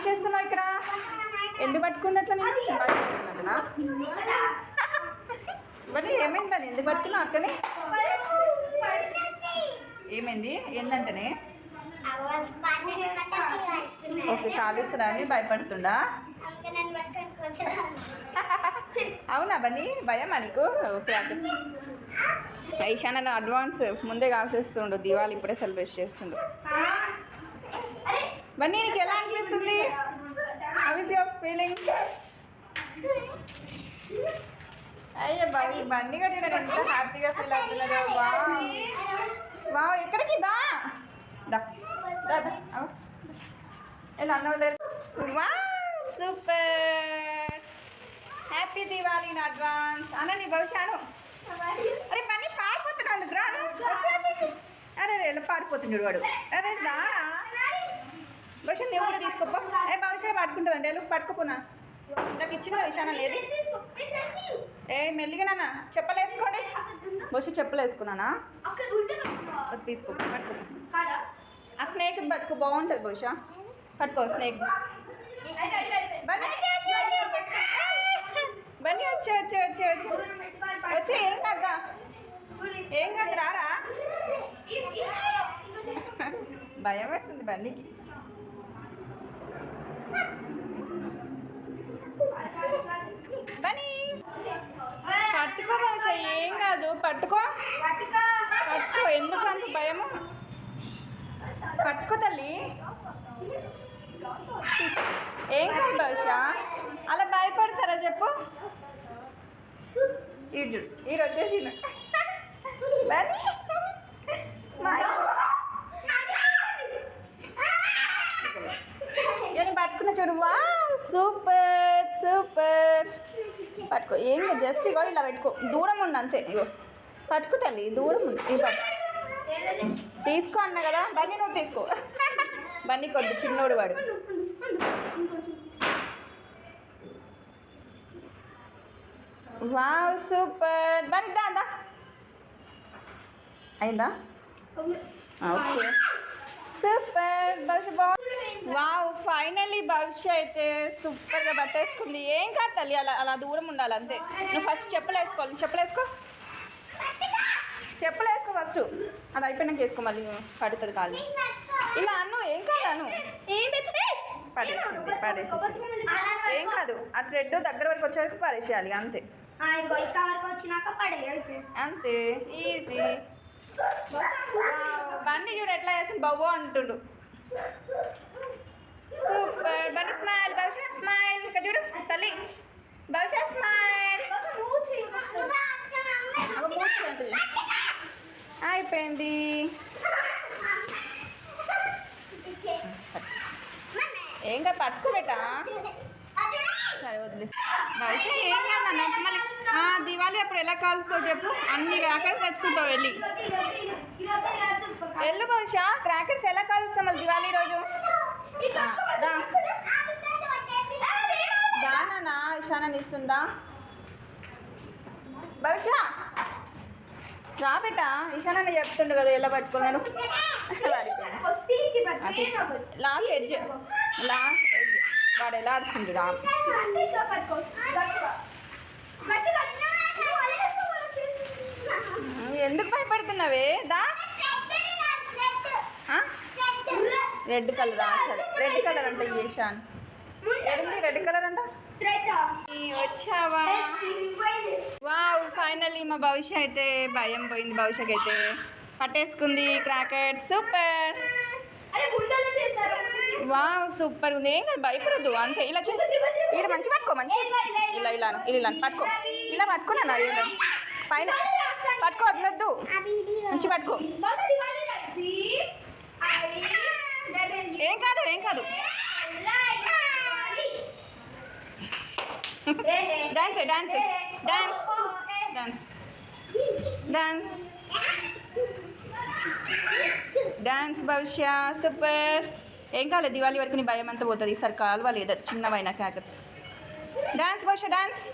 చేస్తున్నావు ఇక్కడ? ఎందుకు పట్టుకున్నట్లు నేను పట్టుకున్నట్టునా? బట్ ఏమైంది దాన్ని ఎందుకు పట్టుకున్నావు అక్కని? ఏమైంది ఏందంటేనే ఓకే కాలుస్తున్నా అని భయపడుతుండా? అవునా బన్నీ భయమా నీకు? ఓకే ఐషా నన్ను అడ్వాన్స్ ముందే కాల్చేస్తుండు. దివాళి ఇప్పుడే సెలబ్రేట్ చేస్తుండు. బన్నీ నీకు ఎలా అనిపిస్తుంది? How is your feeling? అయ్యో బాబు బండి కట్టిన ఎంత హ్యాపీగా ఫీల్ అవుతున్నారు. వా ఎక్కడికి దా దా దా ఎలా అన్నవాళ్ళు? వా super happy Diwali in advance అన్న నీ భవిష్యాను. అరే పని పారిపోతున్నాడు అందుకు రాను. అరే ఎలా పారిపోతున్నాడు వాడు? అరే రాడా భవిష్యత్ నువ్వు కూడా తీసుకోపో. భవిష్యత్ పట్టుకుంటుందండి ఎలా పట్టుకోపోనా? నాకు ఇచ్చిన విషయాన లేదు. మెల్లిగా నాన్న చెప్పలు వేసుకోండి. భవిష్యత్ చెప్పలు వేసుకున్నానా? తీసుకో పట్టుకో. ఆ స్నేక్ పట్టుకో బాగుంటుంది భవిష్యత్. పట్టుకో స్నేక్. బండి వచ్చి వచ్చి వచ్చి వచ్చి వచ్చి ఏం కాదా ఏం కాదు రారా. భయం వేస్తుంది బండికి. బనీ పట్టుకో భాష ఏం కాదు. పట్టుకో పట్టుకో ఎందుకు అంత భయము? పట్టుకో తల్లి ఏం కాదు భాష. అలా భయపడతారా చెప్పు? ఈడు ఈడు వచ్చేసి బనీ స్మైల్. నేను పట్టుకున్న చూడు. వా సూపర్ సూపర్. పట్టుకో ఏం జస్ట్ ఇగో ఇలా పెట్టుకో. దూరం ఉండు అంతే. ఇగో పట్టుకో తల్లి దూరం ఉండు. తీసుకో అన్న కదా బండి నువ్వు తీసుకో. బండి కొద్ది చిన్నోడు వాడు. Wow super. బండి దా అయిందా? ఓకే సూపర్ భవిష్య బాగుంది. వావ్ ఫైనల్లీ భవిష్య అయితే సూపర్గా పట్టేసుకుంది. ఏం కాదు తల్లి అలా అలా దూరం ఉండాలి అంతే. నువ్వు ఫస్ట్ చెప్పులు వేసుకోవాలి. చెప్పులు వేసుకో. చెప్పులు వేసుకో ఫస్ట్. అది అయిపోయినాక వేసుకో మళ్ళీ పడుతుంది కాళ్ళు. ఇలా అన్ను ఏం కాదు అను. పడేసింది పడేసేసి ఏం కాదు. ఆ థ్రెడ్ దగ్గర వరకు వచ్చే వరకు పడేసేయాలి అంతే. అంతే ఈజీ. బండి చూడు ఎట్లా వేసి బవ్వో అంటుండు. సూపర్. బండి స్మైల్ భవిష్య స్మైల్. ఇక్కడ చూడు తల్లి భవిష్య స్మైల్. అయిపోయింది. ఏం కాదు పట్టుకోబెట్టా. సరే వదిలేసి భవిష్య ఏం కాదన్న. మళ్ళీ దివాళీ అప్పుడు ఎలా కాలుస్తావు చెప్పు? అన్ని క్రాకర్స్ తెచ్చుకుంటావు వెళ్ళి. వెళ్ళు భవిష్య క్రాకర్స్ ఎలా కాలుస్తాం మళ్ళీ దివాళీ రోజు? రానా ఇషానా ఇస్తుందా? భవిష్య రా బిడ్డ. ఇషానా చెప్తుండు కదా ఎలా పట్టుకున్నాను. లాస్ట్ ఎడ్జ్ లాస్ట్ ఎడ్జ్ వాడు ఎలా ఆడుతుండు రా. ఎందుకు భయపడుతున్నావే? దా రెడ్ కలరా? సరే రెడ్ కలర్ అంట ఈశాన్. ఏంటి రెడ్ కలర్ అంట? వచ్చావా? వావ్ ఫైనల్లీ మా భవిష్య అయితే భయం పోయింది. భవిష్యకి అయితే పట్టేసుకుంది క్రాకర్. సూపర్. వావ్ సూపర్ ఉంది. ఏం కాదు భయపడద్దు అంతే. ఇలా ఇలా మంచి పట్టుకో. మంచి ఇలా ఇలా ఇలా పట్టుకో. ఇలా పట్టుకున్నా పైన పట్టుకో వదలొద్దు. మంచి పట్టుకో. ఏం కాదు ఏం కాదు. Dance dance dance dance dance dance భవిష్య సూపర్. ఏం కావాలి దివాళీ వరకు నీ భయం అంతా పోతుంది. ఈసారి కాలువ లేదా చిన్నవైన క్రాకర్స్. డాన్స్ భవిష్య డాన్స్.